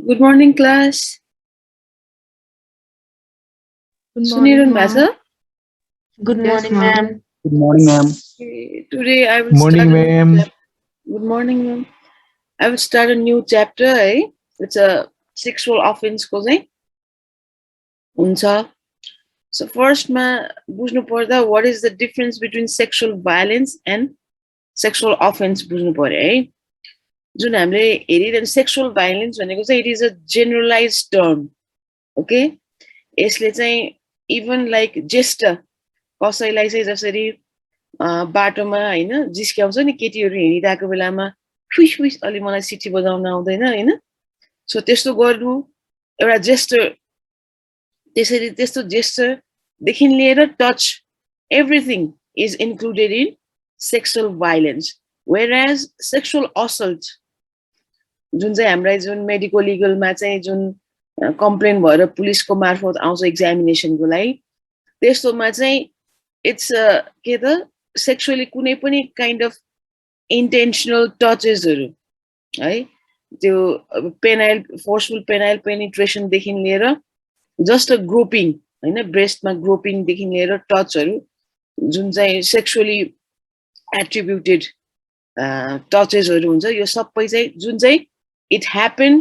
Good morning, class. Good morning, Suniran Basa. ma'am. Good Yes, morning, ma'am. ma'am. Good morning, ma'am. Today I will start Morning, a new ma'am. chapter. Good morning, ma'am. I will start a new chapter. It's a sexual offense ko चाहिँ हुन्छ. So first ma बुझ्नु पर्दा what is the difference between sexual violence and sexual offense बुझ्नु पर्यो है. जुन हामीले हेरिरहने sexual violence भनेको चाहिँ it is a generalized term. Okay? यसले चाहिँ even like gesture कसैलाई चाहिँ जसरी बाटोमा हैन जिस्क्याउँछ नि केटीहरू हिँडिरहेको बेलामा फुइस फुइस अलि मलाई सिटी बजाउन आउँदैन हैन सो त्यस्तो गर्नु एउटा जेस्चर त्यसरी त्यस्तो जेस्चर देखि लिएर touch everything is included in sexual violence whereas sexual assault जुन चाहिँ हामीलाई जुन मेडिकल लिगलमा चाहिँ जुन कम्प्लेन भएर पुलिसको मार्फत आउँछ एक्जामिनेसनको लागि त्यस्तोमा चाहिँ इट्स के त सेक्सुअली कुनै पनि काइन्ड अफ इन्टेन्सनल टचेसहरू है त्यो पेनाइल फोर्सफुल पेनाइल पेनिट्रेसनदेखि लिएर जस्ट अ ग्रोपिङ होइन ब्रेस्टमा ग्रोपिङदेखि लिएर टचहरू जुन चाहिँ सेक्सुअली एट्रिब्युटेड टचेसहरू हुन्छ यो सबै चाहिँ जुन चाहिँ it happen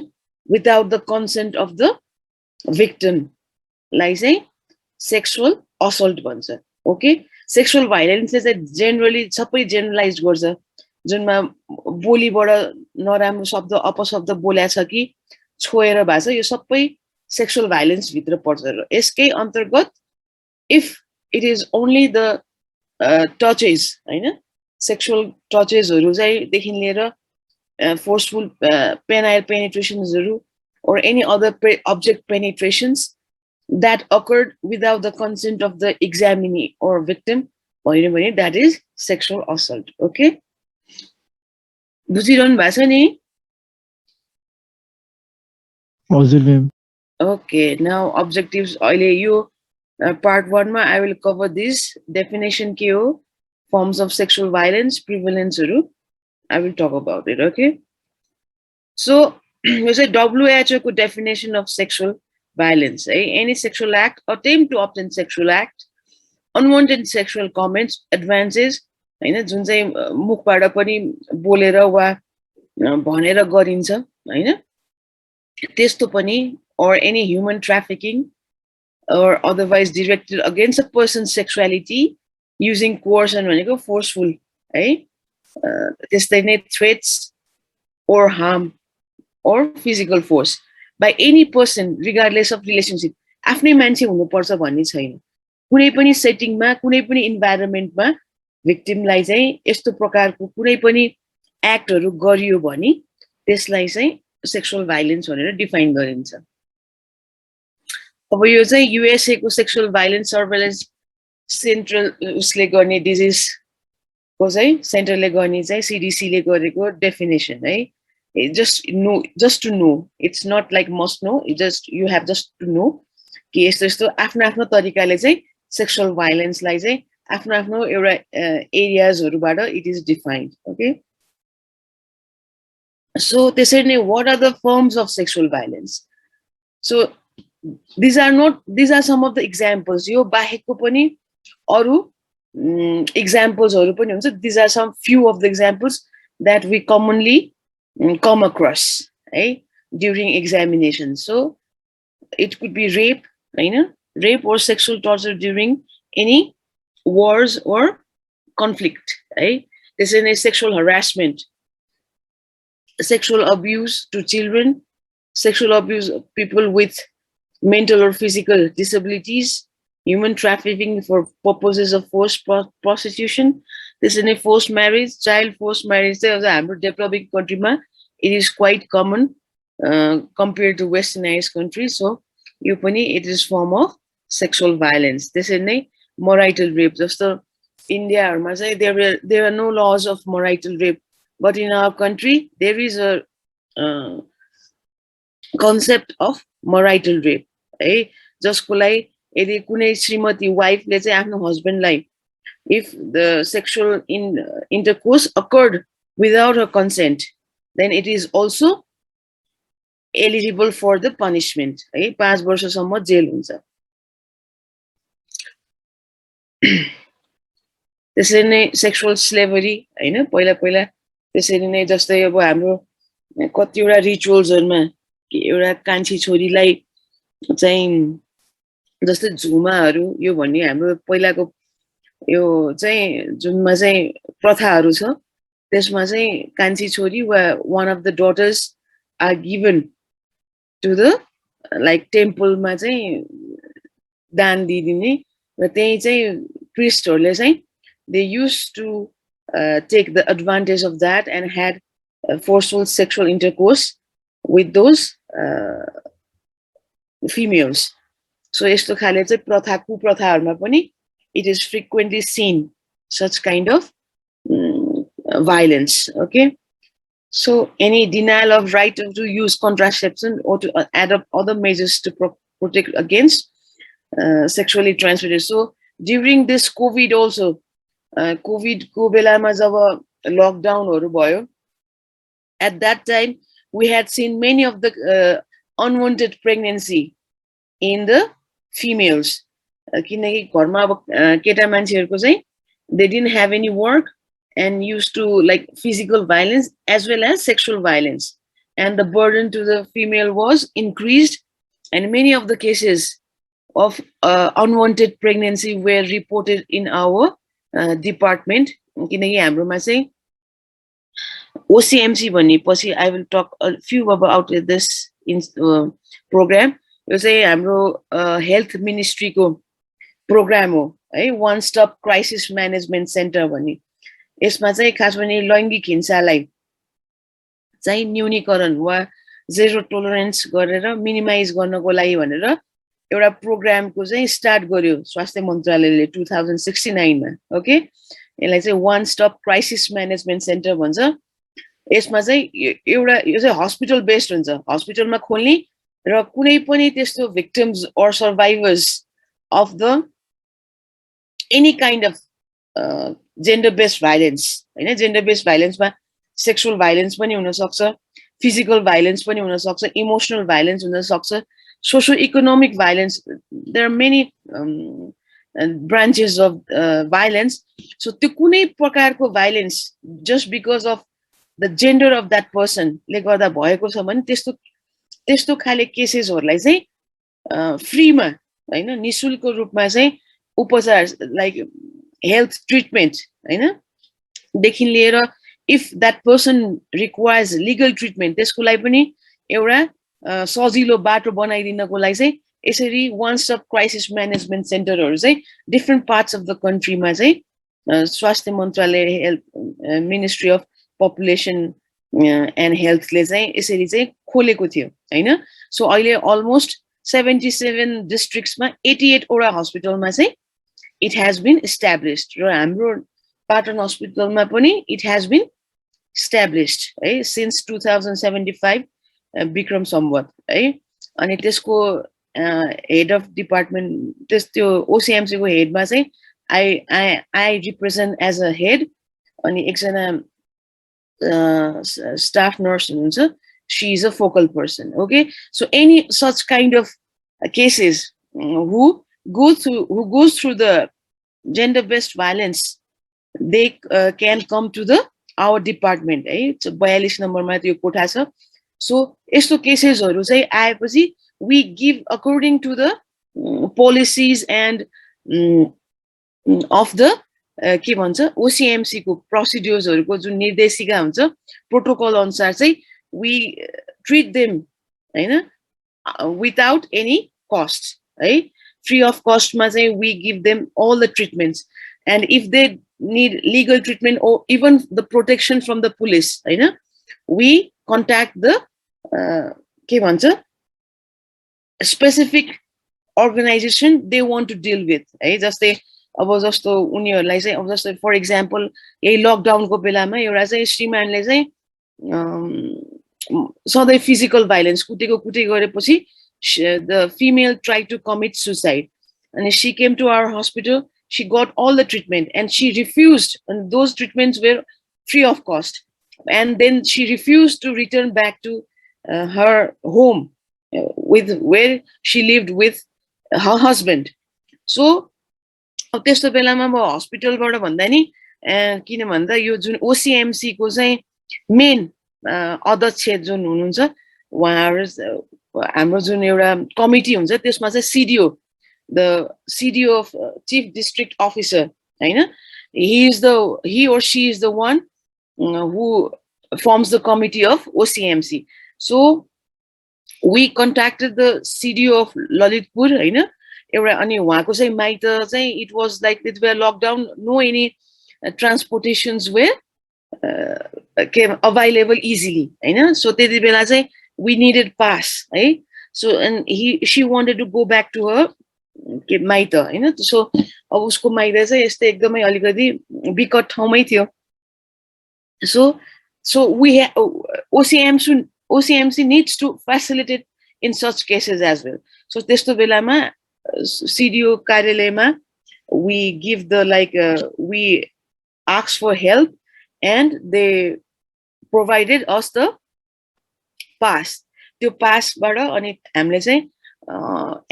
without the consent of द भिक्टिमलाई चाहिँ सेक्सुअल असल्ट भन्छ ओके सेक्सुअल भाइलेन्सले चाहिँ जेनरली सबै जेनरलाइज गर्छ जुनमा बोलीबाट नराम्रो शब्द अपशब्द बोल्या छ कि छोएर भएको छ यो सबै सेक्सुअल भाइलेन्स भित्र पर्छ र यसकै अन्तर्गत if it is only the touches हैन सेक्सुअल टचेसहरू चाहिँ देखि लिएर फोर्सफुल पेनाइल पेनिट्रेसन्सहरू or any other object penetrations that occurred without the consent of the examinee or victim, that is sexual assault. Okay? बुझिरहनु भएको छ नि? हजुर म्याम. Okay, now objectives अहिले यो part 1 मा I will cover this definition के हो forms of sexual violence prevalence-हरु I will talk about it. Okay? So you say WHO को definition of sexual violence, any sexual act, attempt to obtain sexual act, unwanted sexual comments, advances, हैन जुन चाहिँ मुखबाट पनि बोलेर वा भनेर गरिन्छ हैन त्यस्तो पनि or any human trafficking or otherwise directed against a person's sexuality using coercion भनेको forceful है त्यस्तै नै threats or harm or physical force by any person regardless of relationship आफ्नै मान्छे हुनुपर्छ भन्ने छैन कुनै पनि सेटिङमा कुनै पनि इन्भाइरोमेन्टमा भिक्टिमलाई चाहिँ यस्तो प्रकारको कुनै पनि एक्टहरू गरियो भने त्यसलाई चाहिँ सेक्सुअल भाइलेन्स भनेर डिफाइन गरिन्छ अब यो चाहिँ युएसए को सेक्सुअल भाइलेन्स सर्भेलेन्स सेन्ट्रल उसले गर्ने डिजिज को चाहिँ सेन्टरले गर्ने चाहिँ सीडीसी ले गरेको डेफिनेसन है just to know it's not like must know you have just to know कि यस्तो यस्तो आफ्नो आफ्नो तरिकाले चाहिँ सेक्सुअल भाइलेन्सलाई चाहिँ आफ्नो आफ्नो एउटा एरियाजहरुबाट it is defined okay so त्यसरी नै what are the forms of sexual violence so these are some of the examples यो बाहेकको पनि अरु examples-हरु पनि हुन्छ these are some few of the examples that we commonly come across during examination. So it could be rape, rape or sexual torture during any wars or conflict. This is a sexual harassment, sexual abuse to children, sexual abuse of people with mental or physical disabilities, human trafficking for purposes of forced prostitution. This is a forced marriage, child forced marriage. Developing country ma, it is quite common compared to westernized countries. So, it is form of sexual violence. This is a marital rape. Just India, there are no laws of marital rape, but in our country there is a concept of marital rape. Just like यदि कुनै श्रीमती वाइफले चाहिँ आफ्नो हस्बेन्डलाई if the sexual intercourse occurred without her consent then it is also eligible for the punishment है 5 वर्षसम्म jail हुन्छ त्यसरी नै सेक्सुअल स्लेभरी हैन पहिला पहिला त्यसरी नै जस्तै अब हाम्रो कतिवटा रिचुअल्सहरुमा एउटा कान्छी छोरीलाई चाहिँ जस्तै झुमाहरू यो भन्ने हाम्रो पहिलाको यो चाहिँ जुनमा चाहिँ प्रथाहरू छ त्यसमा चाहिँ कान्छी छोरी वा one of the daughters are given to the like टेम्पलमा चाहिँ दान दिइदिने र त्यही चाहिँ प्रिस्टहरूले चाहिँ they use to take the advantage of that and had forceful sexual intercourse with those females. So यस्तो खाले चाहिँ प्रथा कुप्रथाहरुमा पनि it is frequently seen such kind of violence. Okay, so any denial of right to use contraception or to adopt other measures to protect against sexually transmitted. So during this COVID also COVID को बेलामा जब लकडाउनहरु भयो at that time we had seen many of the unwanted pregnancy in the females किनकि घरमा अब केटा मान्छेहरुको चाहिँ they didn't have any work and used to like physical violence as well as sexual violence and the burden to the female was increased and many of the cases of unwanted pregnancy were reported in our department किनकि हाम्रोमा चाहिँ OCMC भनेपछि I will talk a few about this in program यो चाहिँ हाम्रो health मिनिस्ट्रीको programme हो है one stop crisis management center भन्ने यसमा चाहिँ खास गरी लैंगिक हिंसालाई चाहिँ न्यूनीकरण वा जेरो टोलरेन्स गरेर मिनिमाइज गर्नको लागि भनेर एउटा प्रोग्रामको चाहिँ स्टार्ट गर्यो स्वास्थ्य मन्त्रालयले 2069 मा ओके यसलाई चाहिँ one stop crisis management center भन्छ यसमा चाहिँ एउटा यो चाहिँ हस्पिटल बेस्ड हुन्छ हस्पिटलमा खोल्ने र कुनै पनि त्यस्तो victims or survivors of the any kind of gender based violence हैन जेन्डर बेस्ड भाइलेन्समा सेक्सुअल भाइलेन्स पनि हुन सक्छ फिजिकल भाइलेन्स पनि हुन सक्छ इमोसनल भाइलेन्स हुन सक्छ socio economic violence there are many branches of violence so त्यो कुनै प्रकारको violence just because of the gender of that person ले गर्दा भएको छ भने त्यस्तो त्यस्तो खाले केसेसहरुलाई चाहिँ फ्रीमा हैन निशुल्क रूपमा चाहिँ उपचार लाइक हेल्थ ट्रिटमेन्ट हैन देखि लिएर if that person requires legal treatment त्यसको लागि पनि एउटा सजिलो बाटो बनाइदिनको लागि चाहिँ यसरी one stop crisis management सेन्टरहरु चाहिँ डिफरेन्ट पार्ट्स अफ द कन्ट्रीमा चाहिँ स्वास्थ्य मन्त्रालय health ministry of population and हेल्थले चाहिँ यसरी चाहिँ खोलेको थियो हैन सो अहिले अलमोस्ट 77 डिस्ट्रिक्ट्समा 88 वटा हस्पिटलमा चाहिँ इट हैज बीन एस्टाब्लिश्ड र हाम्रो पाटन हस्पिटलमा पनि इट हैज बीन एस्टाब्लिश्ड है सिन्स 2075 विक्रम सम्वत है अनि त्यसको हेड अफ डिपार्टमेन्ट त्यो ओसीएमसी को हेडमा चाहिँ I represent as a head अनि एकजना staff nurse she is a focal person okay so any such kind of cases who goes through the gender based violence they can come to the our department it's 42 number ma त्यो कोठा छ so यस्तो केसेसहरु चाहिँ आएपछि we give according to the policies and of the के भन्छ ओसीएमसी को प्रोसिड्युर्सहरुको जुन निर्देशिका हुन्छ प्रोटोकल अनुसार चाहिँ we treat them हैन without any cost है free of cost मा चाहिँ we give them all the treatments and if they need legal treatment or even the protection from the police हैन we contact the के भन्छ specific organization they want to deal with है जस्तै अब जस्तो उनीहरुलाई चाहिँ अब जस्तो फर एक्जाम्पल यही लकडाउनको बेलामा एउटा चाहिँ श्रीमानले चाहिँ सधैँ फिजिकल भाइलेन्स कुटेको कुटे गरेपछि the female tried to commit suicide and she came to our hospital she got all the treatment and she refused and those treatments were free of cost and then she refused to return back to her home with where she lived with her husband. So अब त्यस्तो बेलामा म हस्पिटलबाट भन्दा नि किन भन्दा यो जुन ओसिएमसी को चाहिँ मेन अध्यक्ष जुन हुनुहुन्छ उहाँहरू हाम्रो जुन एउटा कमिटी हुन्छ त्यसमा चाहिँ CDO the CDO of chief district officer हैन he or she is the one who forms the committee of OCMC. So we contacted the CDO of Lalitpur हैन एउटा अनि उहाँको चाहिँ माइत चाहिँ it was like it were lockdown, no any transportations were came available easily हैन. So त्यति बेला चाहिँ we needed pass है. So and she wanted to go back to her माइत हैन. So अब उसको माइत चाहिँ यस्तै एकदमै अलिकति विकट ठाउँमै थियो. So we OCMC needs to facilitate in such cases as well. So त्यस्तो बेलामा CDO कार्यालयमा we give the we ask for help and they provided us the pass. त्यो पासबाट अनि हामीले चाहिँ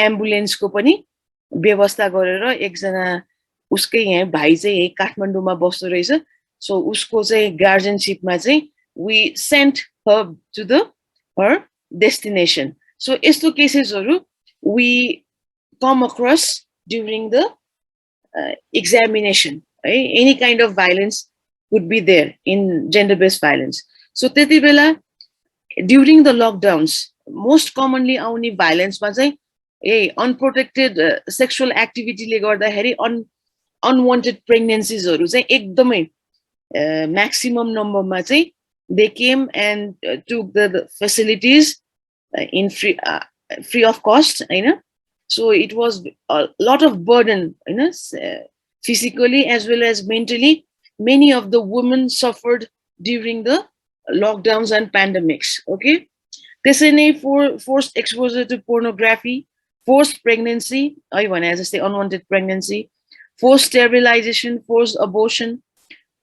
एम्बुलेन्सको पनि व्यवस्था गरेर एकजना उसकै यहाँ भाइ चाहिँ यही काठमाडौँमा बस्दो रहेछ. So उसको चाहिँ गार्जियनशिपमा चाहिँ we sent her to her destination. So यस्तो केसेसहरू we come across during the examination. Right? Any kind of violence would be there in gender-based violence. So त्यति बेला during the lockdowns, most commonly आउने violence मा चाहिँ unprotected sexual activity ले गर्दाखेरि unwanted pregnancies हरू चाहिँ एकदमै maximum number मा चाहिँ they came and took the facilities in free of cost, हैन. So it was a lot of burden, physically as well as mentally. Many of the women suffered during the lockdowns and pandemics. Okay, त्यसै नै forced exposure to pornography, forced pregnancy, as I say, unwanted pregnancy, forced sterilization, forced abortion,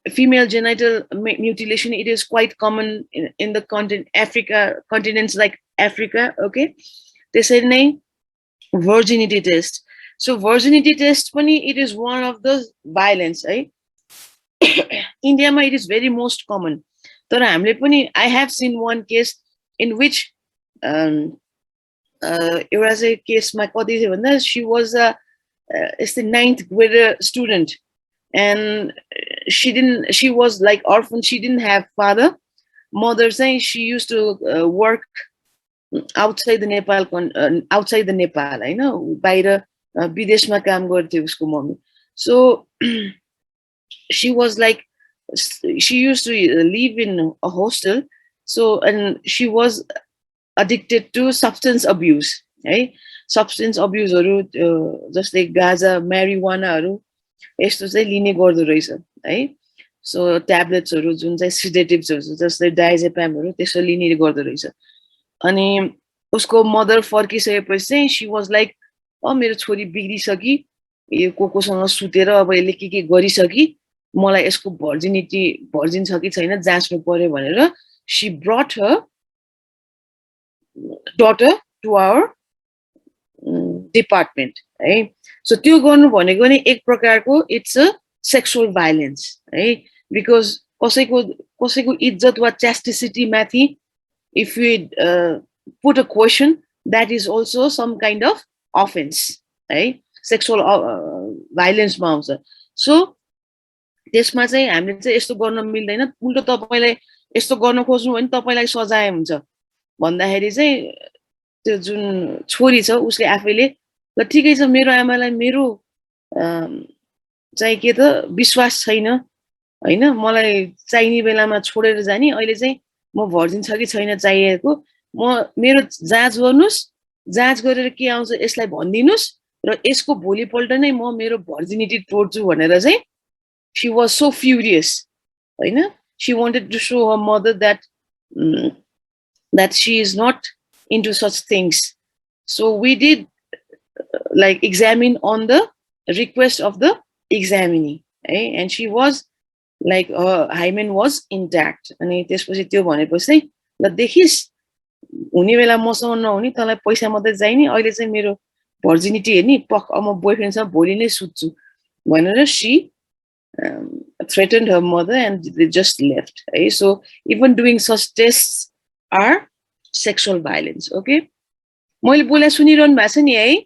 female genital mutilation. It is quite common in the continents like Africa. Okay, त्यसै नै virginity test. So virginity test it is one of the violence, right? India it is very most common. I have seen one case in which it was a case she was a ninth grade student and she was like orphan. She didn't have father. Mother saying she used to work outside the Nepal, I know, बाहिर विदेशमा काम गर्थ्यो उसको mummy. So she was like, she used to live in a hostel. So and she was addicted to substance abuse, right? Substance abuse जस्तै गाजा marijuana यस्तो चाहिँ लिने गर्दो रहेछ है. So ट्याब्लेट्सहरू जुन चाहिँ सिडेटिभ्सहरू जस्तै डाइजेपामहरू त्यसो लिने गर्दो रहेछ. अनि उसको मदर फर्किसकेपछि चाहिँ she was like, मेरो छोरी बिग्रिसकी, यो कोसँग सुतेर अब यसले के गरिसकी, मलाई यसको भर्जिन छ कि छैन जाँच्नु पर्यो भनेर she brought her daughter to our department, है. So त्यो गर्नु भनेको नि एक प्रकारको it's a sexual violence, है, because कसैको इज्जत वा chasticity माथि if we put a question, that is also some kind of offense, right? Sexual violence मा आउँछ. So त्यसमा चाहिँ हामीले चाहिँ यस्तो गर्न मिल्दैन, उल्टो तपाईलाई यस्तो गर्न खोज्नु भने तपाईलाई सजाय हुन्छ भन्दाखेरि चाहिँ त्यो जुन छोरी छ उसले आफैले ल ठिकै छ, मेरो आमालाई मेरो चाहिँ के त विश्वास छैन, हैन, मलाई चाहिने बेलामा छोडेर जानी, अहिले चाहिँ म भर्जिन छ कि छैन चाहिएको, मेरो जाँच गर्नुस्, जाँच गरेर के आउँछ यसलाई भनिदिनुस् र यसको भोलिपल्ट नै म मेरो भर्जिनिटी तोड्छु भनेर चाहिँ she was so furious, हैन. She wanted to show her mother that that she is not into such things. So we did like examine on the request of the examinee, right? And she was like her hymen was intact. अनि त्यसपछि त्यो भनेपछि ल देखिस् हुने बेला मसँग नहुने तँलाई पैसा मात्रै चाहिने अहिले चाहिँ मेरो भर्जिनिटी हेर्ने पक म बोयफ्रेन्डसँग भोलि नै सुत्छु भनेर C threatened her mother and they just left. Okay? So even doing such tests are sexual violence. Okay? मैले बोला सुनिरहनु भएको छ नि है?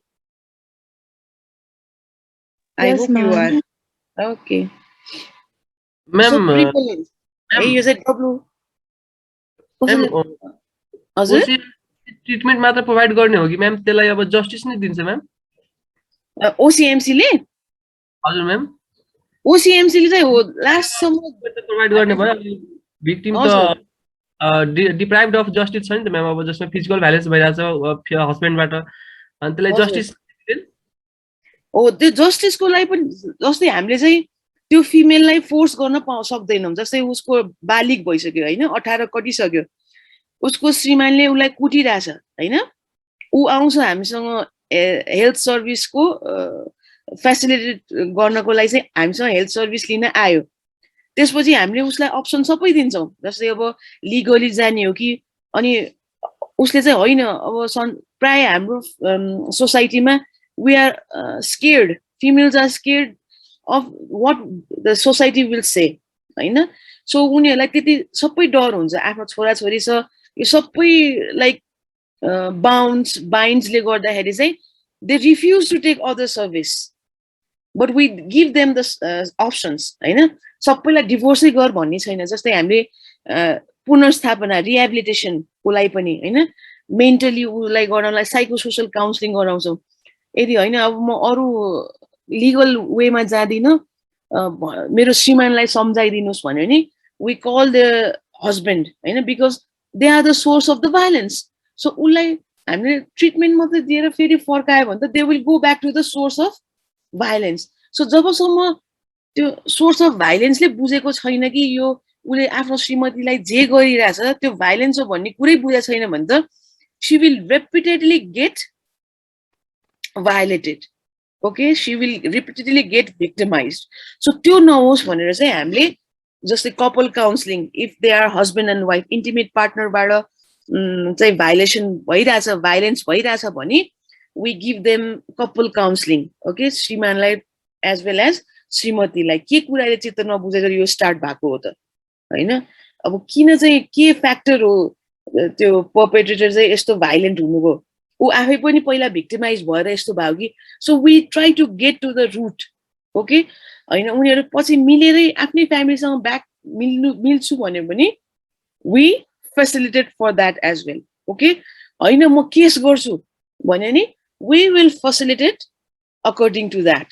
I Yes, hope you ma'am. are. Okay. Ma'am, So prevalence. है यो चाहिँ डब्लु हजुर ओसी ट्रिटमेन्ट मात्र प्रोभाइड गर्ने हो कि म्याम त्यसलाई अब जस्टिस नै दिन्छ म्याम ओसीएमसी ले हजुर म्याम ओसीएमसी ले चाहिँ हो लास्टसम्म प्रोभाइड गर्ने भयो भिक्टिम त डिप्राइभ्ड अफ जस्टिस छ नि त म्याम अब जसमा फिजिकल भाइलेन्स भइरहेछ हस्बेन्डबाट अनि त्यसलाई जस्टिस हो त्यो जस्टिसको लागि पनि जस्तै हामीले चाहिँ त्यो फिमेललाई फोर्स गर्न सक्दैनौँ जस्तै उसको बालिग भइसक्यो हैन 18 कटिसक्यो उसको श्रीमानले उसलाई कुटिरहेछ हैन ऊ आउँछ हामीसँग हेल्थ सर्भिसको फेसिलिटेट गर्नको लागि चाहिँ हामीसँग हेल्थ सर्भिस लिन आयो त्यसपछि हामीले उसलाई अप्सन सबै दिन्छौँ जस्तै अब लिगली जाने हो कि अनि उसले चाहिँ होइन अब प्राय हाम्रो सोसाइटीमा we are scared females are scared of what the society will say हैन सो उनीहरुलाई त्यति सबै डर हुन्छ आफ्नो छोरा छोरी छ यो सबै लाइक बाइन्ड्स ले गर्दाखेरि चाहिँ they refuse to take other service but we give them the options हैन सबैलाई डिभोर्सै गर भन्ने छैन जस्तै हामीले पुनर्स्थापना रिहेबिलिटेसन को लागि पनि हैन मेन्टली उलाई गर्नलाई साइको सोशल काउन्सलिङ गराउँछौं यदि हैन अब म अरु लिगल वेमा जादिन मेरो श्रीमानलाई सम्झाइदिनुस् भन्यो नि we call the husband हैन because they are the source of the violence so उलाई हामीले ट्रिटमेन्ट मात्रै दिएर फेरि फर्कायो भने त they will go back to the source of violence so जबसम्म त्यो सोर्स अफ भाइलेन्सले बुझेको छैन कि यो उले आफ्नो श्रीमतीलाई जे गरिरहेछ त्यो भाइलेन्स हो भन्ने कुरै बुझेको छैन भने त she will repeatedly get violated okay she will repeatedly get victimized so त्यो नहोस् भनेर चाहिँ हामीले जस्तै couple counselling if they are husband and wife intimate partner बाट चाहिँ भाइलेसन भइराछ भाइलेन्स भइराछ भने we give them couple counseling okay श्रीमानलाई as well as श्रीमतीलाई के कुराले चित्त नबुझेर यो स्टार्ट भएको हो त हैन अब किन चाहिँ के फ्याक्टर हो त्यो पर्पेट्रेटर चाहिँ यस्तो भाइलेन्ट हुनुको उ आफै पनि पहिला भिक्टिमाइज भएर यस्तो भयो कि so we try to get to the route okay हैन उनीहरु पछि मिलेरै आफ्नै फ्यामिलीसँग ब्याक मिल्छु भन्यो भने we facilitate for that as well okay हैन म केस गर्छु भन्यो नि we will facilitate according to that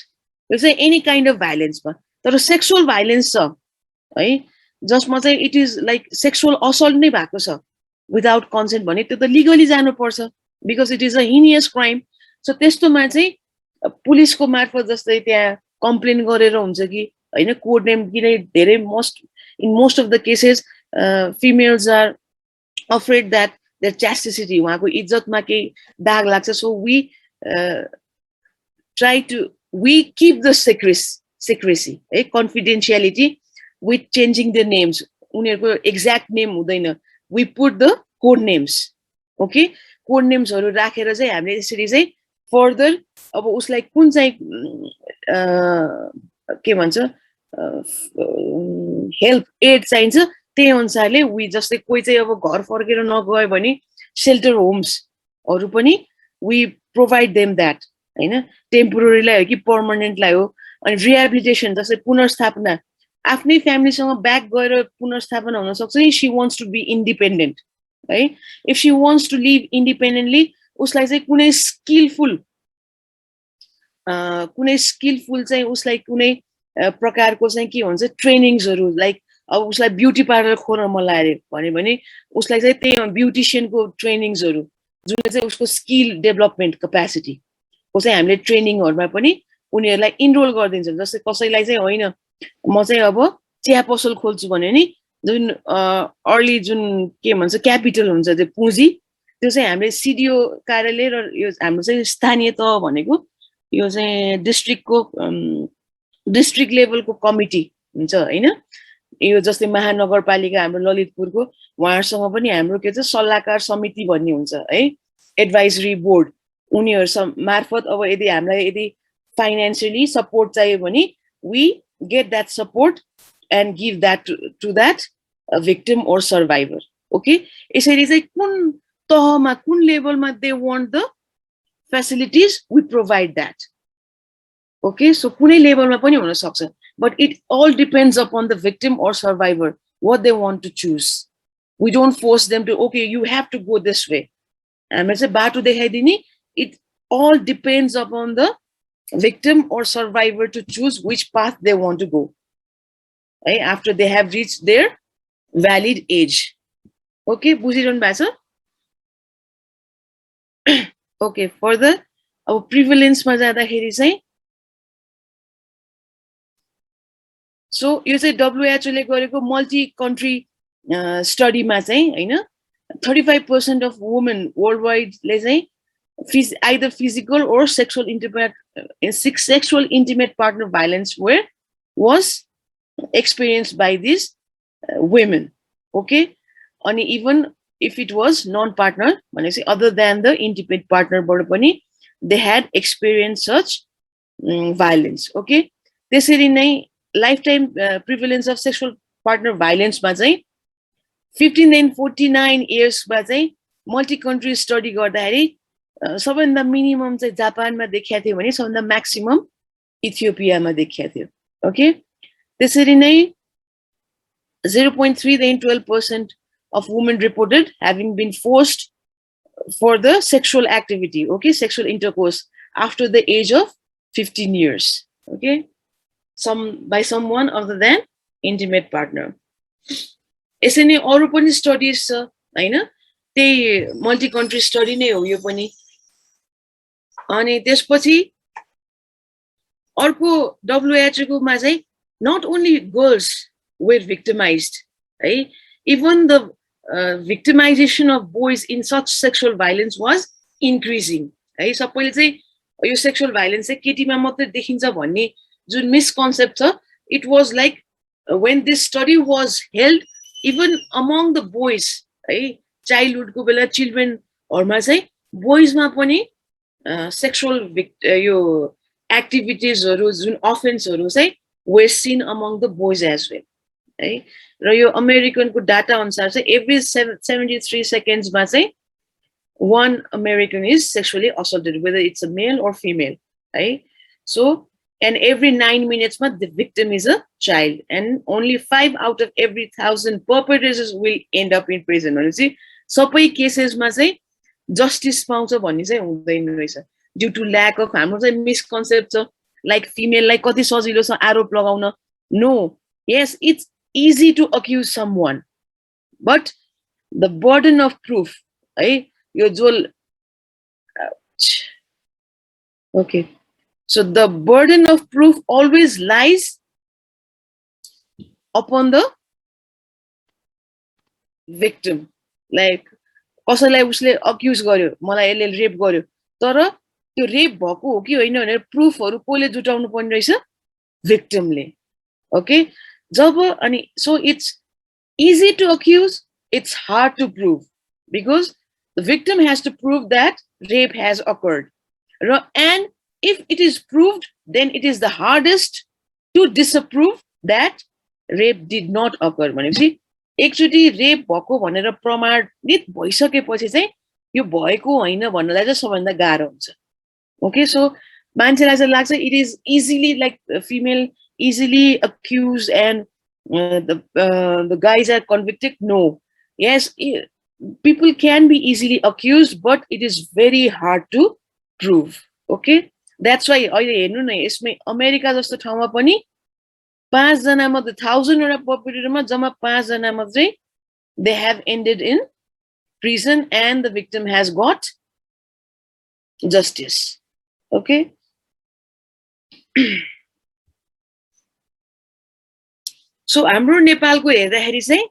यो चाहिँ एनी काइन्ड अफ भाइलेन्समा तर सेक्सुअल भाइलेन्स छ है जसमा चाहिँ it is like sexual assault नै भएको छ विदाउट कन्सेन्ट भने त्यो त लिगली जानु पर्छ because it is a heinous crime so त्यस्तोमा चाहिँ पुलिसको मार्फत जस्तै त्यहाँ कम्प्लेन गरेर हुन्छ कि हैन कोड नेम किन धेरै in most of the cases females are afraid that their chastity उहाँको इज्जतमा केही दाग लाग्छ so we keep the secrecy है confidentiality with changing the names उनीहरुको exact name हुँदैन we put the code names okay code नेम्सहरु राखेर चाहिँ हामीले यसरी चाहिँ फर्दर अब उसलाई कुन चाहिँ के भन्छ हेल्प एड चाहिन्छ त्यही अनुसारले वी जस्तै कोही चाहिँ अब घर फर्केर नगयो भने शेल्टर होम्सहरु पनि वी प्रोवाइड देम दैट हैन टेम्पोररीलाई हो कि पर्मनेन्टलाई हो अनि रिहेबिलिटेसन जस्तै पुनर्स्थापना आफ्नै फ्यामिलीसँग ब्याक गएर पुनर्स्थापना हुन सक्छ नि she wants to be independent है if she wants to live independently उसलाई चाहिँ कुनै स्किलफुल चाहिँ उसलाई कुनै प्रकारको चाहिँ के भन्छ ट्रेनिङ्सहरु लाइक अब उसलाई ब्युटी पार्लर खोल्न मन लाग्यो भने उसलाई चाहिँ त्यही ब्युटिशियनको ट्रेनिङ्सहरु जुन चाहिँ उसको स्किल डेभलपमेन्ट क्यापेसिटी को चाहिँ हामीले ट्रेनिङहरुमा पनि उनीहरुलाई इनरोल गर्दिन्छौं जस्तै कसैलाई चाहिँ होइन म चाहिँ अब चिया पसल खोल्छु भने नि जुन अर्ली जुन के भन्छ क्यापिटल हुन्छ त्यो पुँजी त्यो चाहिँ हामीले सिडिओ कार्यालय र यो हाम्रो चाहिँ स्थानीय तह भनेको यो चाहिँ डिस्ट्रिक्ट लेभलको कमिटी हुन्छ हैन यो जस्तै महानगरपालिका हाम्रो ललितपुरको उहाँहरुसँग पनि हाम्रो के छ सल्लाहकार समिति भन्ने हुन्छ है एडभाइजरी बोर्ड उनीहरु मार्फत अब यदि हामीलाई यदि फाइनान्शियली सपोर्ट चाहियो भने we get that support and give that to that victim or survivor. Okay, यसरी चाहिँ कुन तहमा कुन लेभलमा they want the facilities we provide that. Okay, so कुनै लेभलमा पनि हुन सक्छ, but it all depends upon the victim or survivor what they want to choose. We don't force them to okay you have to go this way. हामी चाहिँ बाटो देखाइदिने, it all depends upon the victim or survivor to choose which path they want to go, right? After they have reached their valid age. Okay, बुझिरहनु भएको छ? Okay, further अब प्रिभिलेन्समा जाँदाखेरि चाहिँ so यो चाहिँ WHO ले गरेको मल्टी कन्ट्री स्टडीमा चाहिँ हैन 35% of women worldwide ले चाहिँ either physical or sexual intimate partner violence was experienced by these women. Okay, and even if it was non-partner, other than the intimate partner, they had experienced such violence. Okay, this is in a lifetime prevalence of sexual partner violence. 15 and 49 years, multi-country study गर्दाखेरि सबैभन्दा minimum चाहिँ जापानमा देखिया थियो भने सबैभन्दा maximum इथियोपियामा देखिया थियो. ओके, त्यसरी नै 0.3 then 12% of women reported having been forced for the sexual activity, okay, sexual intercourse after the age of 15 years, okay, by someone other than intimate partner. यसै नै अरु पनि स्टडीज छ हैन, त्यही मल्टी कन्ट्री स्टडी नै हो यो पनि. अनि त्यसपछि अर्को WHO को मा चाहिँ not only girls were victimized, right? Even the victimization of boys in such sexual violence was increasing. है सबैले चाहिँ यो सेक्सुअल भाइलेन्स चाहिँ केटीमा मात्रै देखिन्छ भन्ने जुन मिसकन्सेप्ट छ, it was like when this study was held even among the boys, है चाइल्डहुड को बेला चिल्ड्रेनहरुमा चाहिँ बोइजमा पनि सेक्सुअल यो एक्टिभिटिजहरु जुन अफेन्सहरु चाहिँ were seen among the boys as well, है. र यो अमेरिकनको डाटा अनुसार चाहिँ every 73 seconds मा चाहिँ one American is sexually assaulted, whether it's a male or female, है. So and every 9 minutes ma the victim is a child, and only 5 out of every 1,000 perpetrators will end up in prison. भनेपछि सबै केसेसमा चाहिँ justice पाउँछ भन्ने चाहिँ हुँदैन रहेछ, due to lack of हाम्रो चाहिँ मिसकन्सेप्ट छ, लाइक फिमेललाई कति सजिलो छ आरोप लगाउन. No, yes it's easy to accuse someone, but the burden of proof, है यो जो okay, so the burden of proof always lies upon the victim. Like कसैलाई उसले अक्युज गर्यो, मलाई यसले रेप गर्यो, तर त्यो रेप भएको हो कि होइन भनेर प्रुफहरु कोले जुटाउनु पर्ने रहेछ, victimले. Okay, जब अनि so it's easy to accuse, it's hard to prove, because the victim has to prove that rape has occurred, and if it is proved, then it is the hardest to disapprove that rape did not occur. भनेपछि एकचोटी rape भएको भनेर प्रमाणित भइसकेपछि चाहिँ यो भएको होइन भन्नलाई चाहिँ सबैभन्दा गाह्रो हुन्छ. ओके, सो मान्छेलाई चाहिँ लाग्छ it is easily like female easily accused and the guys are convicted. No, yes, people can be easily accused, but it is very hard to prove. Okay, that's why अहिले हेर्नु न यसमै America जस्तो ठाउँमा पनि 5 जना मध्ये 1000 वटा पर्पेट्रेटरमा जम्मा 5 जना मात्रै they have ended in prison and the victim has got justice. Okay, so हाम्रो नेपालको हेर्दाखेरि चाहिँ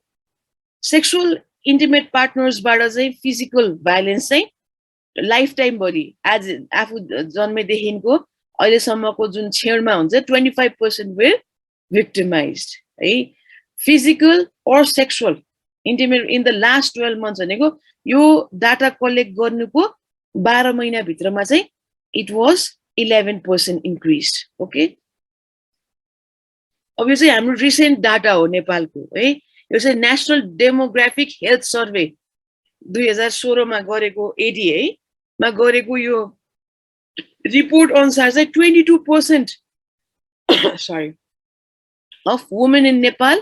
सेक्सुअल इन्टिमेट पार्टनर्सबाट चाहिँ फिजिकल भाइलेन्स चाहिँ लाइफ टाइम भरि आज आफू जन्मेदेखिको अहिलेसम्मको जुन छेडमा हुन्छ 25% were victimized, है. physical or sexual intimate in the last 12 months भनेको यो डाटा कलेक्ट गर्नुको 12 महिना भित्रमा चाहिँ it was 11% increased. Okay, obviously हाम्रो recent data हो नेपालको है, यो चाहिँ नेशनल डेमोग्राफिक हेल्थ सर्वे 2016 मा गरेको एडी है मा गरेको यो रिपोर्ट अनुसार चाहिँ 22% sorry of women in Nepal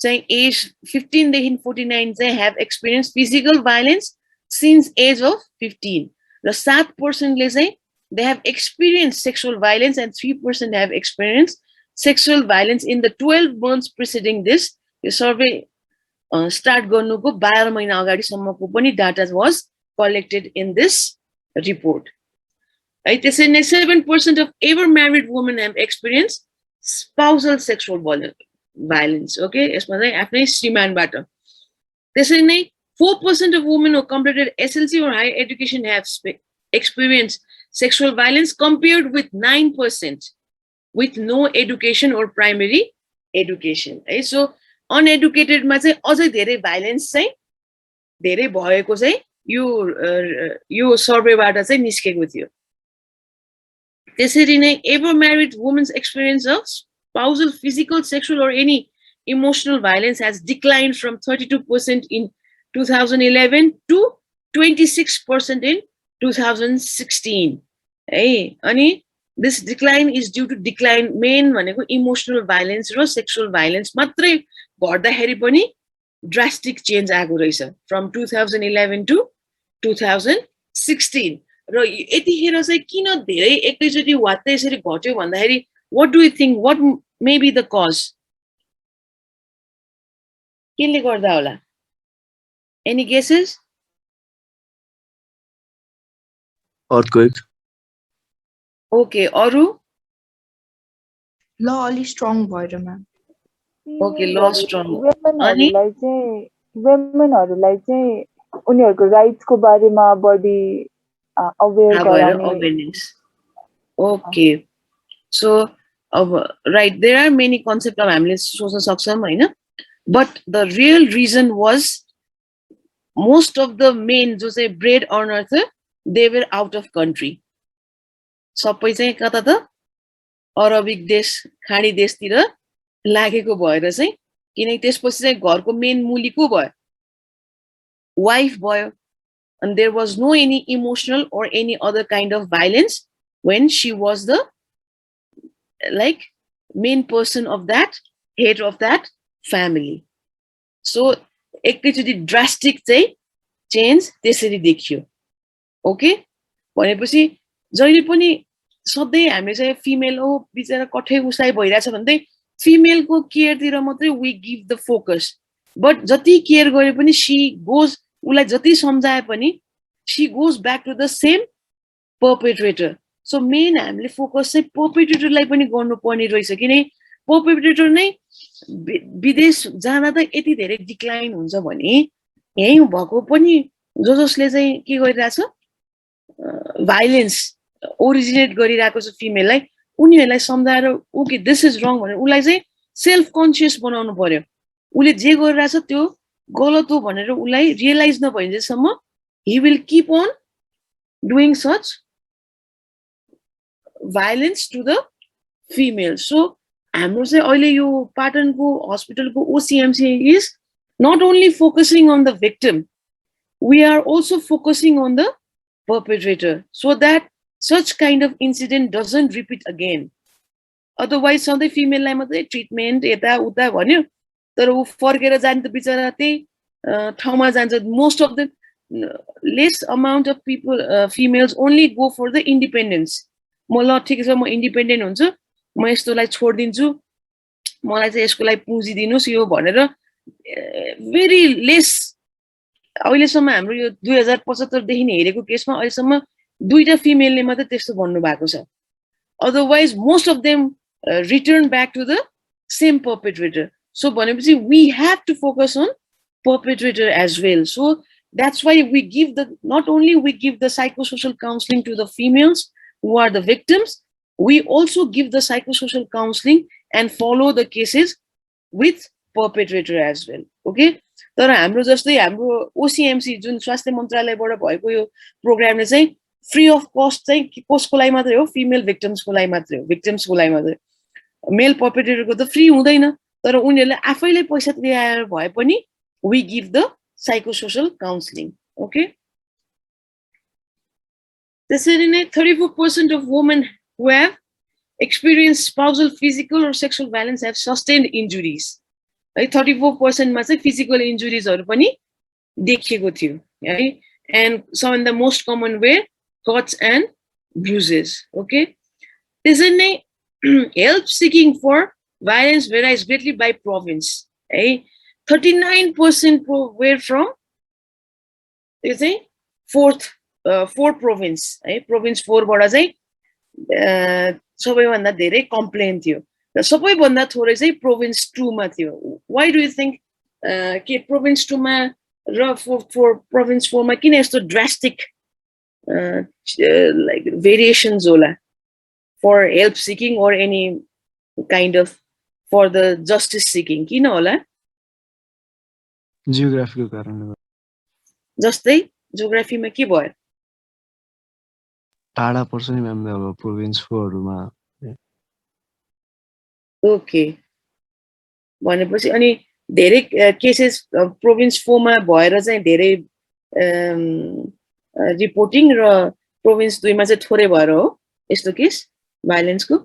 saying age 15 देखि 49 चाहिँ have experienced physical violence since age of 15. The 7% ले चाहिँ they have experienced sexual violence and 3% have experienced sexual violence in the 12 months preceding this. यो survey start गर्नुको 12 महिना अगाडिसम्मको पनि data was collected in this report. Right? They say 7% of ever married women have experienced spousal sexual violence. Okay, यसमा चाहिँ आफ्नै श्रीमानबाट. त्यसै नै 4% of women who completed SLC or higher education have experienced sexual violence compared with 9% with no education or primary education. Right? So uneducated मा चाहिँ अझै धेरै violence चाहिँ धेरै भएको चाहिँ यो सर्वेबाट चाहिँ निस्केको थियो. त्यसरी नै ever married women's experience of spousal physical, sexual or any emotional violence has declined from 32% in 2011 to 26% in 2016. Hey, अनि this decline is due to decline main भनेको emotional violence र sexual violence मात्रै घट्दाखेरि पनि drastic change आएको रहेछ from 2011 to 2016. र यतिखेर चाहिँ किन धेरै एकैचोटि वात्तै यसरी घट्यो भन्दाखेरि what do you think, what may be the cause? केले गर्दा होला? Any guesses? Earthquake. Okay, अरु? Law अलि strong भएर म्याम. Okay, law strong. womenहरूलाई चाहिँ उनीहरूको राइट्सको बारेमा बढी अवेयर गराउने. Awareness. Okay. So right, there are many concepts of हामीले सोच्न सक्छौं हैन, but the real reason was most of the men जो चाहिँ bread earners they were out of country. सबै चाहिँ कता त अरबिक देश खाडी देशतिर लागेको भएर चाहिँ किनकि त्यसपछि चाहिँ घरको मेन मूली को भयो? वाइफ भयो. And there was no any emotional or any other kind of violence when she was the like main person of that, head of that family. So एकैचोटि drastic चाहिँ change त्यसरी देखियो. Okay, भनेपछि जहिले पनि सधैँ हामीले चाहिँ फिमेल हो बिचरा कठै उसाइ भइराछ भन्दै फिमेलको केयरतिर मात्रै we give the focus. But जति केयर गरे पनि she goes, उलाई जति सम्झाए पनि she goes back to the same perpetrator. So main हामीले फोकस चाहिँ perpetratorलाई पनि गर्नुपर्ने रहेछ किन perpetrator नै विदेश जाँदा त यति धेरै डिक्लाइन हुन्छ भने यही भएको पनि जसले चाहिँ के गरिराछ भाइलेन्स ओरिजिनेट गरिरहेको छ फिमेललाई उनीहरुलाई सम्झाएर ओके दिस इज रङ भनेर उलाई चाहिँ सेल्फ कन्शियस बनाउनु पर्यो. उले जे गरिरहेछ त्यो गलत हो भनेर उलाई realise नभइन्जेसम्म he will keep on doing such violence to the female. So हाम्रो चाहिँ अहिले यो पाटनको हस्पिटलको OCMC is not only focusing on the victim, we are also focusing on the perpetrator so that such kind of incident doesn't repeat again. Otherwise सधैँ फिमेललाई मात्रै treatment यता उता भन्यो तर उ फर्केर जान्छ त बिचरा त्यही ठाउँमा जान्छ. Most of the less amount of people females only go for the independence. म ल ठीक छ म इन्डिपेन्डेन्ट हुन्छु म यस्तोलाई छोड्दिन्छु मलाई चाहिँ यसको लागि पुँजी दिनुस् यो भनेर भेरी लेस. अहिलेसम्म हाम्रो यो 2075 देखि नै हेरेको केसमा अहिलेसम्म दुईटा फिमेलले मात्रै त्यस्तो भन्नु भएको छ. Otherwise most of them return back to the same perpetrator. So भनेपछि we have to focus on perpetrator as well. So that's why we give the not only we give the psychosocial counseling to the females who are the victims, we also give the psychosocial counseling and follow the cases with perpetrator as well. Okay, तर हाम्रो जस्तै हाम्रो OCMC जुन स्वास्थ्य मन्त्रालयबाट भएको यो प्रोग्रामले चाहिँ फ्री अफ कस्ट चाहिँ कसको लागि मात्रै हो, फिमेल भिक्टिम्सको लागि मात्रै हो, भिक्टिम्सको लागि मात्रै। मेल पर्पेट्रेटरको त फ्री हुँदैन, तर उनीहरूले आफैले पैसा तिरेर भए पनि we give the psychosocial counseling. Okay, त्यसरी नै 34% of women who have experienced spousal, physical or sexual violence have sustained injuries. 34% मा चाहिँ physical injuries हरु पनि देखिएको थियो है, and some of the most common were cuts and bruises. Okay, त्यसरी नै help seeking for violence varies greatly by province. 39% were from four province. Province 4 बाट चाहिँ सबैभन्दा धेरै कम्प्लेन थियो र सबैभन्दा थोरै चाहिँ प्रोभिन्स 2 मा थियो. व्हाई डु यु थिंक के प्रोभिन्स 2 मा र प्रोभिन्स 4 मा किन यस्तो ड्रास्टिक like variations होला for help seeking or any kind of for the justice seeking? किन होला? जियोग्राफीको कारणले जस्तै जियोग्राफीमा के भयो? टाढा पर्छ नि म्याम अब प्रोभिन्स 4 हरूमा. ओके, भनेपछि अनि धेरै केसेस प्रोभिन्स 4 मा भएर चाहिँ धेरै रिपोर्टिङ र प्रोभिन्स 2 मा चाहिँ थोरै भएर हो यस्तो केस भाइलेन्सको?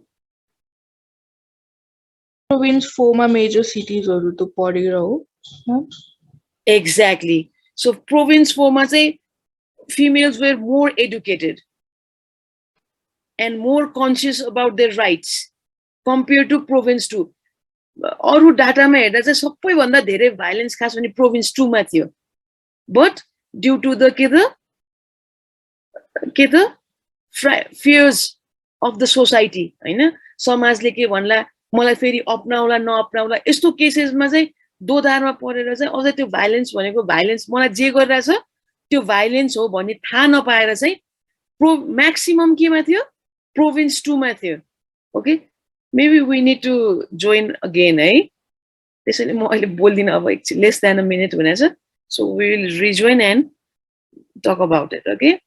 प्रोभिन्स 4 मा मेजर सिटीजहरु त पढेर हो. Exactly. So province 4 मा चाहिँ females were more educated and more conscious about their rights compared to province 2. अरु डाटामा हेर्दा चाहिँ सबैभन्दा धेरै भाइलेन्स खास पनि प्रोभिन्स 2 मा थियो. बट ड्यू टु द के त फियर्स अफ द सोसाइटी, हैन, समाजले के भन्ला, मलाई फेरि अपनाउला नअपनाउला, यस्तो केसेसमा चाहिँ दोधारमा परेर चाहिँ अझै त्यो भाइलेन्स भनेको भाइलेन्स मलाई जे गरिरहेछ त्यो भाइलेन्स हो भन्ने थाहा नपाएर चाहिँ म्याक्सिमम केमा थियो? प्रोभिन्स 2 मा थियो. Okay, maybe we need to join again है. त्यसैले म अहिले बोल्दिनँ, अब एकछिन लेस देन अ मिनट हुनेछ. So we will rejoin and talk about it. Okay.